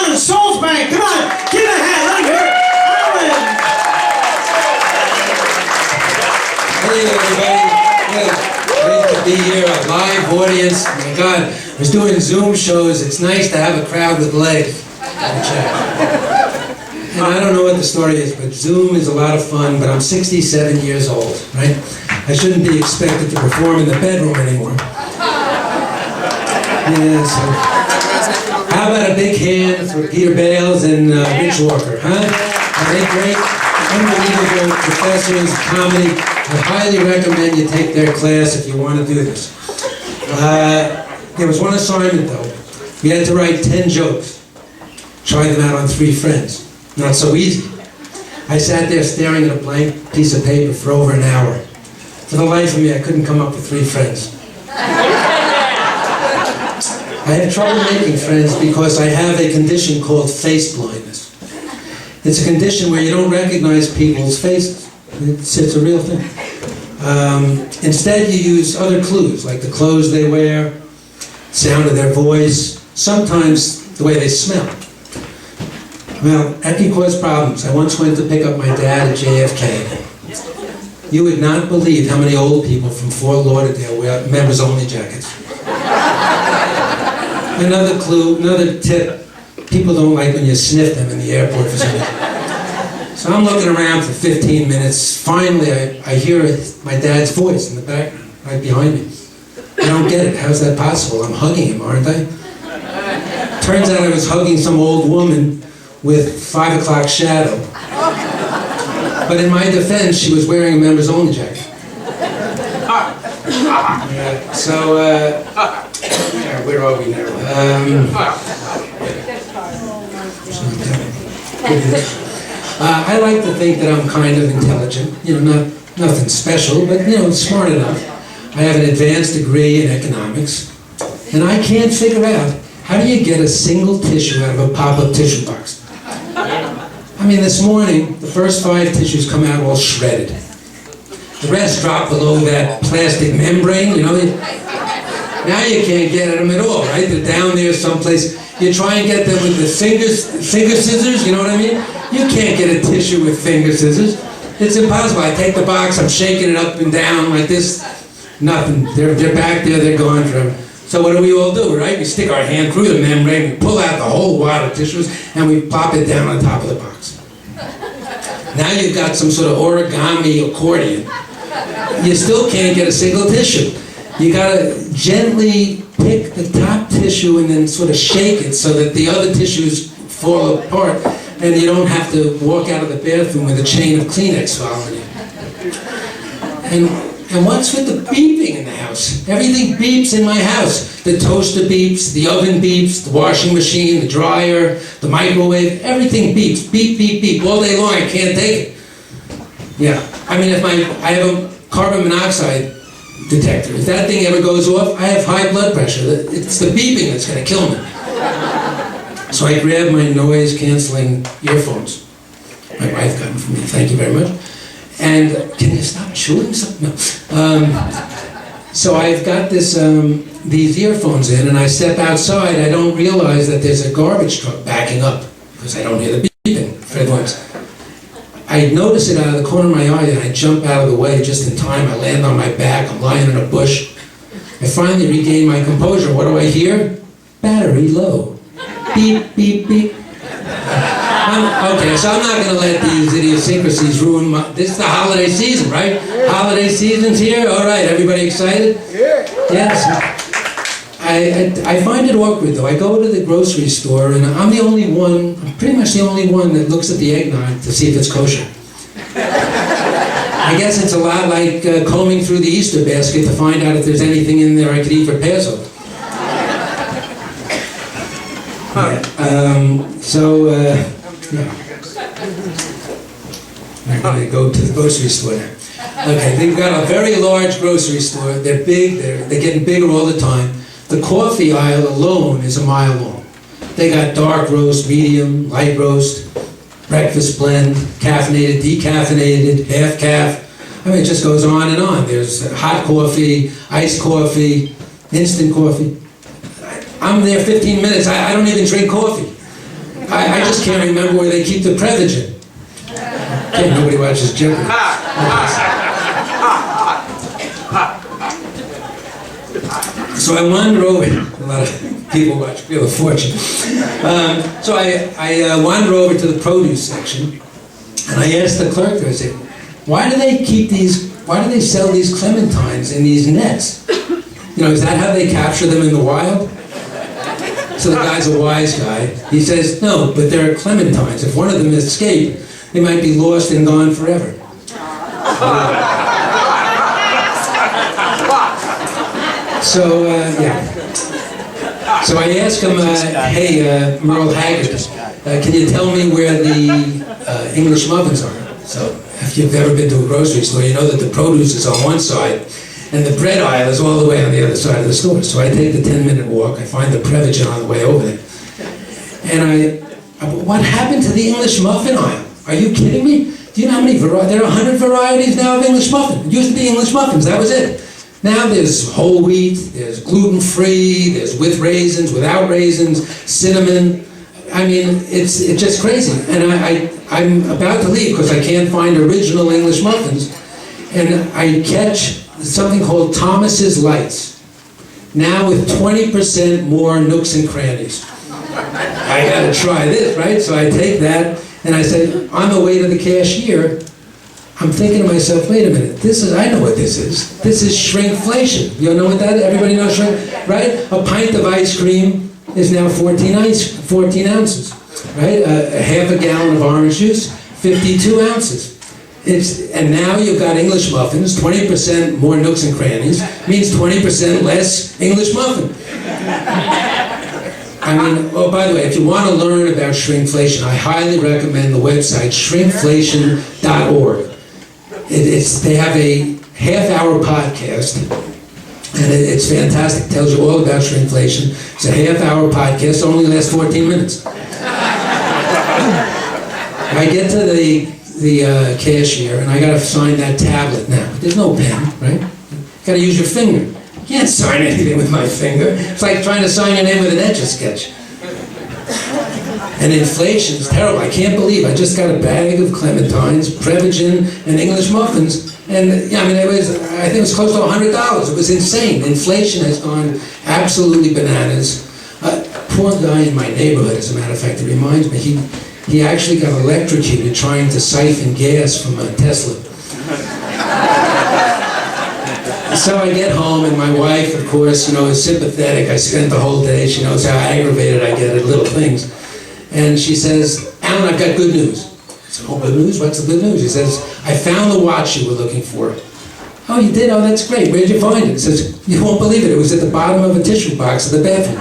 Alan Salzbank. Come on, give a hand. Let him hear it. Hey everybody, great to be here, a live audience. Oh my God, I was doing Zoom shows. It's nice to have a crowd with legs. And I don't know what the story is, but Zoom is a lot of fun, but I'm 67 years old, right? I shouldn't be expected to perform in the bedroom anymore. Yeah, so how about a big hand for Peter Bales and Rich Walker, huh? Are they great? Unbelievable professors of comedy. I highly recommend you take their class if you want to do this. There was one assignment though. We had to write 10 jokes. Try them out on 3 friends. Not so easy. I sat there staring at a blank piece of paper for over an hour. For the life of me, I couldn't come up with 3 friends. I had trouble making friends because I have a condition called face blindness. It's a condition where you don't recognize people's faces. It's a real thing. Instead, you use other clues, like the clothes they wear, sound of their voice, sometimes the way they smell. Well, that can cause problems. I once went to pick up my dad at JFK. You would not believe how many old people from Fort Lauderdale wear members-only jackets. Another clue, another tip, people don't like when you sniff them in the airport for some reason. So I'm looking around for 15 minutes. Finally, I hear my dad's voice in the background, right behind me. I don't get it. How's that possible? I'm hugging him, aren't I? Turns out I was hugging some old woman with 5 o'clock shadow. But in my defense, she was wearing a members-only jacket. Where are we now? I like to think that I'm kind of intelligent. You know, nothing special, but you know, smart enough. I have an advanced degree in economics, and I can't figure out how do you get a single tissue out of a pop-up tissue box. I mean, this morning, the first 5 tissues come out all shredded. The rest drop below that plastic membrane, you know. Now you can't get at them at all, right? They're down there someplace. You try and get them with the finger scissors, you know what I mean? You can't get a tissue with finger scissors. It's impossible. I take the box, I'm shaking it up and down like this. Nothing. They're back there, they're gone forever. So what do we all do, right? We stick our hand through the membrane, we pull out the whole wad of tissues, and we pop it down on top of the box. Now you've got some sort of origami accordion. You still can't get a single tissue. You gotta gently pick the top tissue and then sort of shake it so that the other tissues fall apart, and you don't have to walk out of the bathroom with a chain of Kleenex following you. And what's with the beeping in the house? Everything beeps in my house. The toaster beeps, the oven beeps, the washing machine, the dryer, the microwave, everything beeps. Beep, beep, beep. All day long, I can't take it. Yeah, I mean, I have a carbon monoxide detector. If that thing ever goes off, I have high blood pressure. It's the beeping that's going to kill me. So I grab my noise-canceling earphones. My wife got them for me. Thank you very much. And can you stop chewing something? No. So I've got these earphones in, and I step outside. I don't realize that there's a garbage truck backing up because I don't hear the beeping. Fred once. I notice it out of the corner of my eye, and I jump out of the way just in time. I land on my back. I'm lying in a bush. I finally regain my composure. What do I hear? Battery low. Beep, beep, beep. Okay, so I'm not going to let these idiosyncrasies ruin my... This is the holiday season, right? Holiday season's here. All right, everybody excited? Yes. I find it awkward, though. I go to the grocery store, and I'm pretty much the only one that looks at the eggnog to see if it's kosher. I guess it's a lot like combing through the Easter basket to find out if there's anything in there I could eat for Passover. Yeah. I'm going to go to the grocery store now. Okay, they've got a very large grocery store. They're big. They're getting bigger all the time. The coffee aisle alone is a mile long. They got dark roast, medium, light roast, breakfast blend, caffeinated, decaffeinated, half calf. I mean, it just goes on and on. There's hot coffee, iced coffee, instant coffee. I'm there 15 minutes. I don't even drink coffee. I just can't remember where they keep the Prevagen. Okay, nobody watches Jeopardy. So I wander over. A lot of people watch Wheel of Fortune. So I wander over to the produce section, and I asked the clerk there, I said, why do they sell these clementines in these nets? You know, is that how they capture them in the wild? So the guy's a wise guy. He says, no, but they're clementines. If one of them escaped, they might be lost and gone forever. So, yeah. So I asked him, hey, Merle Haggard, can you tell me where the English muffins are? So if you've ever been to a grocery store, you know that the produce is on one side, and the bread aisle is all the way on the other side of the store. So I take the 10-minute walk, I find the Prevagen on the way over there. And what happened to the English muffin aisle? Are you kidding me? Do you know how many varieties? There are 100 varieties now of English muffin. It used to be English muffins, that was it. Now there's whole wheat, there's gluten-free, there's with raisins, without raisins, cinnamon. I mean, it's just crazy. And I'm about to leave because I can't find original English muffins. And I catch something called Thomas's Lights, now with 20% more nooks and crannies. I gotta try this, right? So I take that, and I say, on the way to the cashier, I'm thinking to myself, wait a minute, I know what this is. This is shrinkflation. You know what that is? Everybody knows shrink, right? A pint of ice cream is now 14 ounces, right? A half a gallon of orange juice, 52 ounces. And now you've got English muffins, 20% more nooks and crannies, means 20% less English muffin. I mean, oh, by the way, if you want to learn about shrinkflation, I highly recommend the website shrinkflation.org. They have a half-hour podcast, and it's fantastic. It tells you all about shrinkflation. It's a half-hour podcast, only lasts 14 minutes. I get to the cashier, and I got to sign that tablet now. There's no pen, right? You got to use your finger. You can't sign anything with my finger. It's like trying to sign your name with an Etch-a-Sketch. And inflation is terrible. I can't believe I just got a bag of clementines, Prevagen, and English muffins. And yeah, I mean, I think it was close to $100. It was insane. Inflation has gone absolutely bananas. Poor guy in my neighborhood, as a matter of fact, it reminds me, he actually got electrocuted trying to siphon gas from a Tesla. So I get home, and my wife, of course, you know, is sympathetic. I spent the whole day. She knows how aggravated I get at little things. And she says, Alan, I've got good news. I said, oh, good news? What's the good news? He says, I found the watch you were looking for. Oh, you did? Oh, that's great. Where'd you find it? He says, you won't believe it. It was at the bottom of a tissue box in the bathroom.